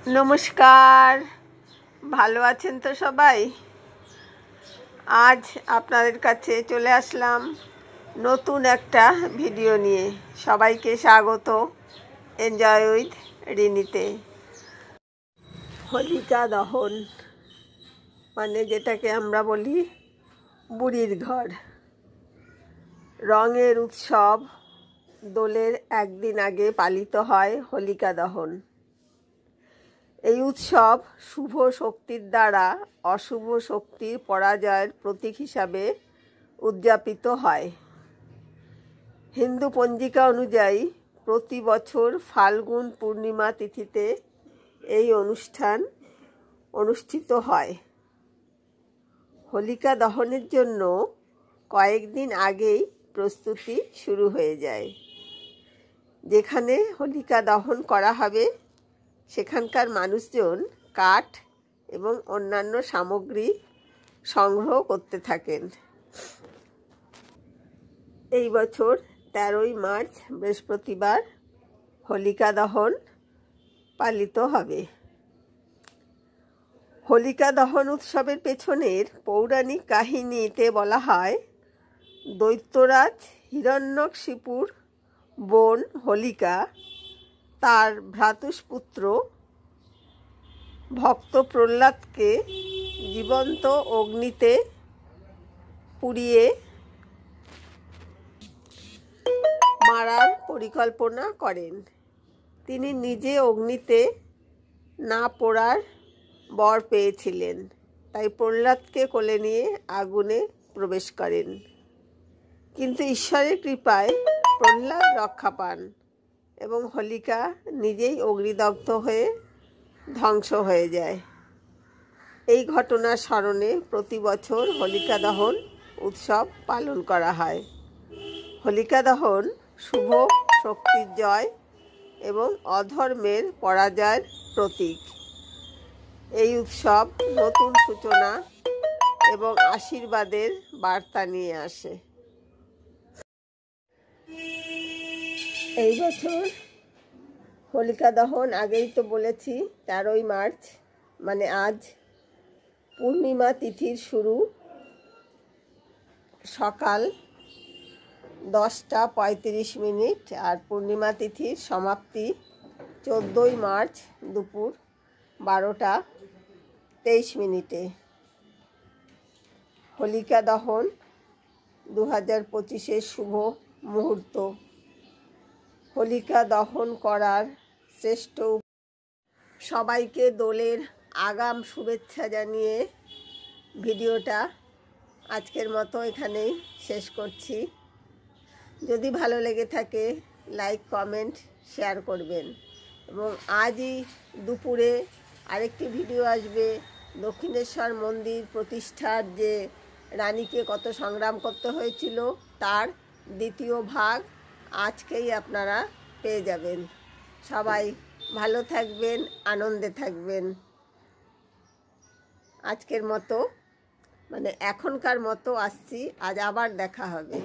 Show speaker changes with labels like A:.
A: নমস্কার, ভালো আছেন তো সবাই? আজ আপনাদের কাছে চলে আসলাম নতুন একটা ভিডিও নিয়ে। সবাইকে স্বাগত এনজয় উইথ রিনিতে। হোলিকা দহন মানে যেটাকে আমরা বলি বুড়ির ঘর, রঙের উৎসব দোলের একদিন আগে পালিত হয় হোলিকা দহন। এই উৎসব শুভ শক্তির দ্বারা অশুভ শক্তির পরাজয়ের প্রতীক হিসাবে উদযাপিত হয়। হিন্দু পঞ্জিকা অনুযায়ী প্রতি বছর ফাল্গুন পূর্ণিমা তিথিতে এই অনুষ্ঠান অনুষ্ঠিত হয়। হোলিকা দহনের জন্য কয়েকদিন আগেই প্রস্তুতি শুরু হয়ে যায়। যেখানে হোলিকা দহন করা হবে সেখানকার মানুষজন কাঠ এবং অন্যান্য সামগ্রী সংগ্রহ করতে থাকেন। এই বছর 13ই মার্চ বৃহস্পতিবার হোলিকা দহন পালিত হবে। হোলিকা দহন উৎসবের পেছনের পৌরাণিক কাহিনীতে বলা হয়, দৈত্যরাজ হিরণ্যকশিপুর বোন হোলিকা তার ভ্রাতুষ্পুত্র ভক্ত প্রহ্লাদকে জীবন্ত অগ্নিতে পুড়িয়ে মারার পরিকল্পনা করেন। তিনি নিজে অগ্নিতে না পোড়ার বর পেয়েছিলেন, তাই প্রহ্লাদকে কোলে নিয়ে আগুনে প্রবেশ করেন। কিন্তু ঈশ্বরের কৃপায় প্রহ্লাদ রক্ষা পান এবং হোলিকা নিজেই অগ্নিদগ্ধ হয়ে ধ্বংস হয়ে যায়। এই ঘটনার স্মরণে প্রতি বছর হোলিকা দহন উৎসব পালন করা হয়। হোলিকা দহন শুভ শক্তির জয় এবং অধর্মের পরাজয়ের প্রতীক। এই উৎসব নতুন সূচনা এবং আশীর্বাদের বার্তা নিয়ে আসে। এই বছর হোলিকা দহন আগেই তো বলেছি 13ই মার্চ মানে আজ। পূর্ণিমা তিথির শুরু সকাল 10:35 আর পূর্ণিমা তিথির সমাপ্তি 14ই মার্চ দুপুর 12:23। হোলিকা দহন 2025-এর শুভ মুহূর্ত। হোলিকা দহন করার শ্রেষ্ঠ সবাইকে দোলের আগাম শুভেচ্ছা জানিয়ে ভিডিওটা আজকের মতো এখানেই শেষ করছি। যদি ভালো লেগে থাকে লাইক কমেন্ট শেয়ার করবেন। এবং আজই দুপুরে আরেকটি ভিডিও আসবে, দক্ষিণেশ্বর মন্দির প্রতিষ্ঠার যে রানীকে কত সংগ্রাম করতে হয়েছিল তার দ্বিতীয় ভাগ আজকেই আপনারা পেয়ে যাবেন। সবাই ভালো থাকবেন, আনন্দে থাকবেন। আজকের মতো মানে এখনকার মতো আসছি, আজ আবার দেখা হবে।